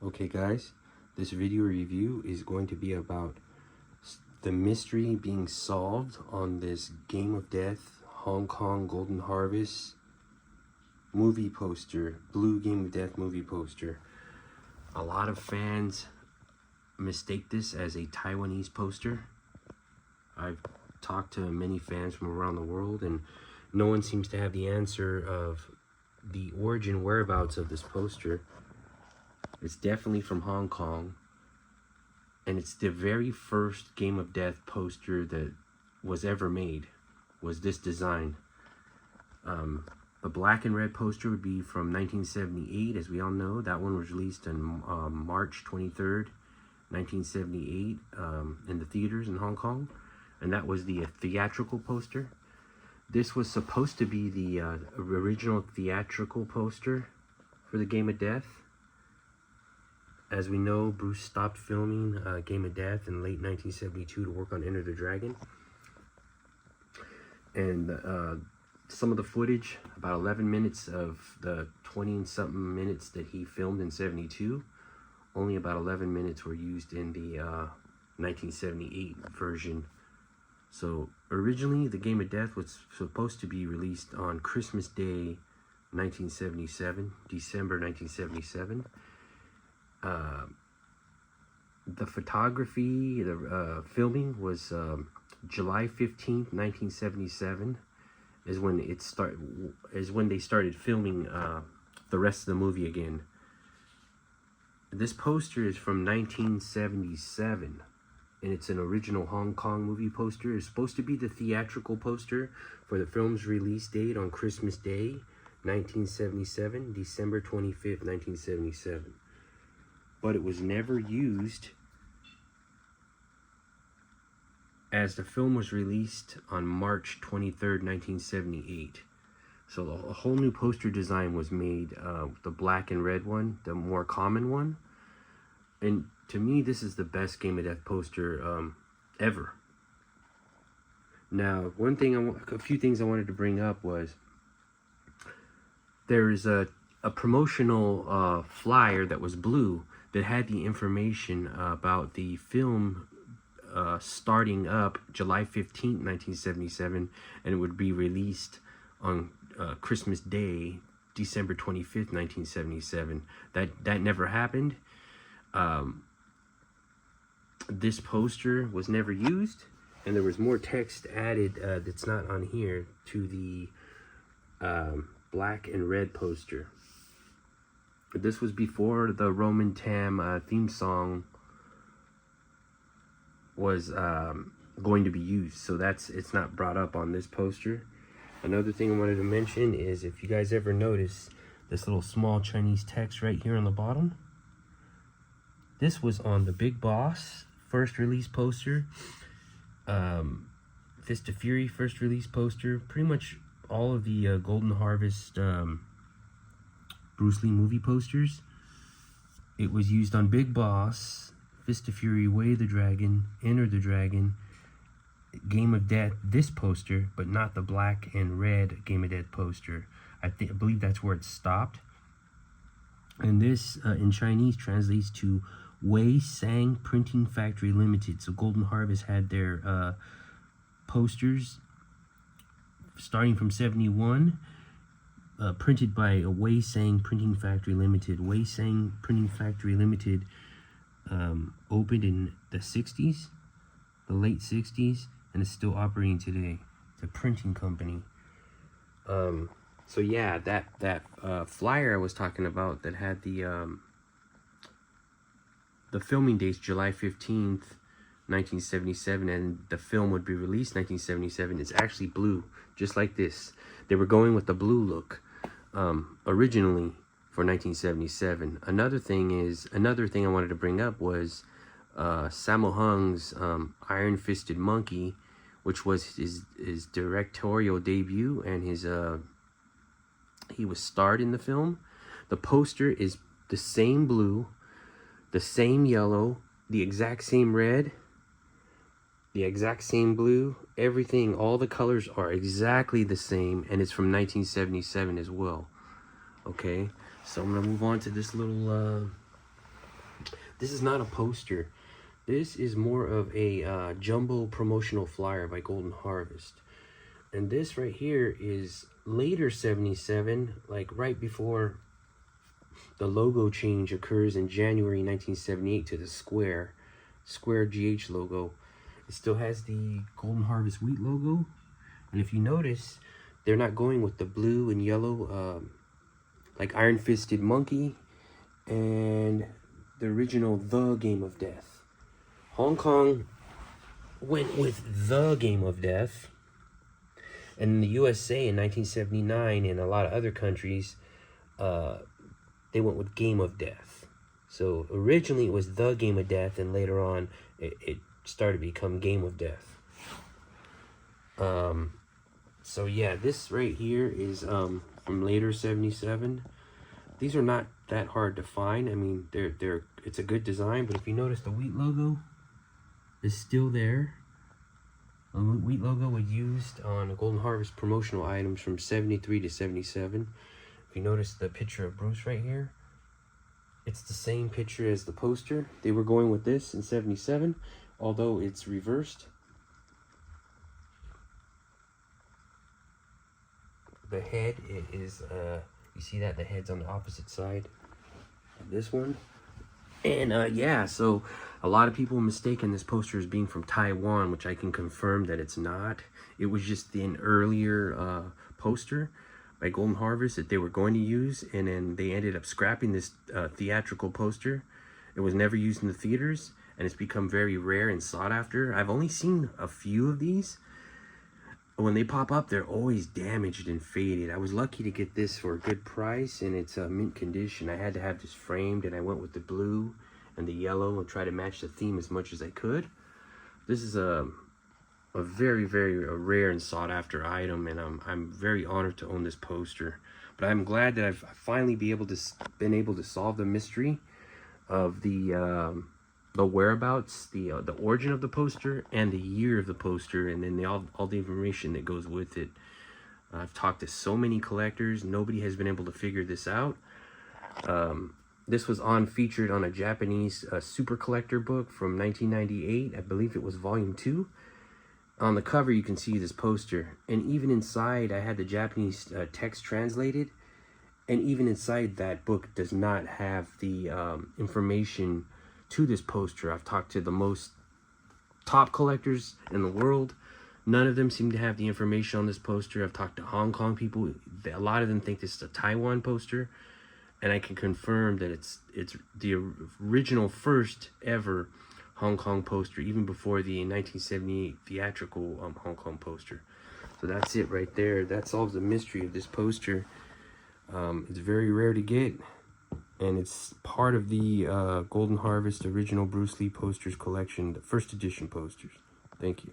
Okay guys, this video review is going to be about the mystery being solved on this Game of Death Hong Kong Golden Harvest movie poster, blue Game of Death movie poster. A lot of fans mistake this as a Taiwanese poster. I've talked to many fans from around the world and no one seems to have the answer of the origin whereabouts of this poster. It's definitely from Hong Kong, and it's the very first Game of Death poster that was ever made, was this design. The black and red poster would be from 1978, as we all know. That one was released on March 23rd, 1978, in the theaters in Hong Kong, and that was the theatrical poster. This was supposed to be the original theatrical poster for the Game of Death. As we know, Bruce stopped filming Game of Death in late 1972 to work on Enter the Dragon. And some of the footage, about 11 minutes of the 20-something minutes that he filmed in 72, only about 11 minutes were used in the 1978 version. So originally, the Game of Death was supposed to be released on Christmas Day, 1977, December 1977. The photography, the filming was July 15th, 1977 is when they started filming the rest of the movie again. This poster is from 1977 and it's an original Hong Kong movie poster. It's supposed to be the theatrical poster for the film's release date on Christmas Day, 1977, December 25th, 1977. But it was never used, as the film was released on March 23rd, 1978. So a whole new poster design was made, the black and red one, the more common one. And to me, this is the best Game of Death poster ever. Now, a few things I wanted to bring up was, there is a promotional flyer that was blue that had the information about the film starting up July 15th, 1977, and it would be released on Christmas Day, December 25th, 1977. That never happened. This poster was never used, and there was more text added that's not on here to the black and red poster. This was before the Roman Tam theme song was going to be used, so it's not brought up on this poster. Another thing I wanted to mention is, if you guys ever notice this little small Chinese text right here on the bottom, this was on the Big Boss first release poster, Fist of Fury first release poster, pretty much all of the Golden Harvest Bruce Lee movie posters. It was used on Big Boss, Fist of Fury, Way of the Dragon, Enter the Dragon, Game of Death, this poster, but not the black and red Game of Death poster. I believe that's where it stopped. And this in Chinese translates to Wei Sang Printing Factory Limited. So Golden Harvest had their posters starting from 71, printed by Wei Sang Printing Factory Limited. Wei Sang Printing Factory Limited opened in the 60s, the late 60s, and is still operating today. It's a printing company. So yeah, that flyer I was talking about that had the filming dates July 15th, 1977, and the film would be released 1977, is actually blue, just like this. They were going with the blue look originally for 1977. Another thing I wanted to bring up was Sammo Hung's Iron Fisted Monkey, which was his directorial debut, and he was starred in the film. The poster is the same blue, the same yellow, the exact same red, the exact same blue, everything, all the colors are exactly the same, and it's from 1977 as well. Okay, so I'm gonna move on to this little This is not a poster. This is more of a jumbo promotional flyer by Golden Harvest. And this right here is later 77, like right before the logo change occurs in January 1978 to the Square GH logo. It still has the Golden Harvest wheat logo. And if you notice, they're not going with the blue and yellow like Iron Fisted Monkey and the original The Game of Death. Hong Kong went with The Game of Death. And in the USA in 1979 and a lot of other countries, they went with Game of Death. So originally it was The Game of Death, and later on it started to become Game of Death. So yeah, this right here is from later 77. These are not that hard to find. I mean, it's a good design, but if you notice, the wheat logo is still there. The wheat logo was used on Golden Harvest promotional items from 73 to 77. If you notice the picture of Bruce right here, it's the same picture as the poster. They were going with this in 77, although it's reversed. The head is, you see that? The head's on the opposite side of this one. And yeah, so a lot of people mistaken this poster as being from Taiwan, which I can confirm that it's not. It was just an earlier poster by Golden Harvest that they were going to use, and then they ended up scrapping this theatrical poster. It was never used in the theaters, and it's become very rare and sought after. I've only seen a few of these. When they pop up, they're always damaged and faded. I was lucky to get this for a good price, and it's mint condition. I had to have this framed, and I went with the blue and the yellow and try to match the theme as much as I could. This is a very, very rare and sought after item, and I'm very honored to own this poster. But I'm glad that I've finally been able to solve the mystery of the whereabouts, the origin of the poster, and the year of the poster, and then all the information that goes with it. I've talked to so many collectors. Nobody has been able to figure this out. This was featured on a Japanese super collector book from 1998. I believe it was volume 2. On the cover, you can see this poster, and even inside, I had the Japanese text translated, and even inside that book does not have the information to this poster. I've talked to the most top collectors in the world. None of them seem to have the information on this poster. I've talked to Hong Kong people. A lot of them think this is a Taiwan poster, and I can confirm that it's the original first ever Hong Kong poster, even before the 1978 theatrical Hong Kong poster. So that's it right there. That solves the mystery of this poster. It's very rare to get, and it's part of the Golden Harvest original Bruce Lee posters collection, the first edition posters. Thank you.